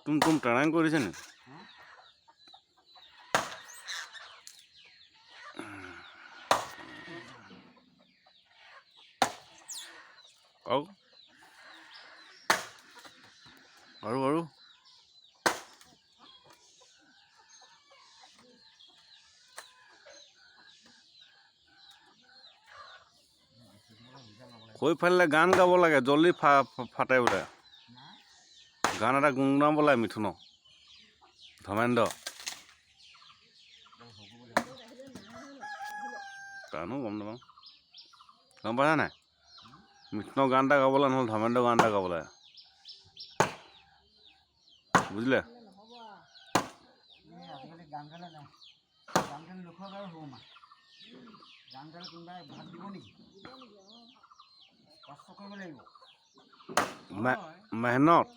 তুম টাৰাং কৰিছে নি আৰু কৈ ফালে গান গাব লাগে জলদি ফাটে বোলে গান এটা গুণগুণাব লাগে মিথুন ধৰ্মেন্দ্ৰ জানো গম নাপাওঁ গম পাইছা নাই মিথুনৰ গান এটা গাবলৈ নহ'লে ধৰ্মেন্দ্ৰ গান এটা গাব লাগে বুজিলে মেহনত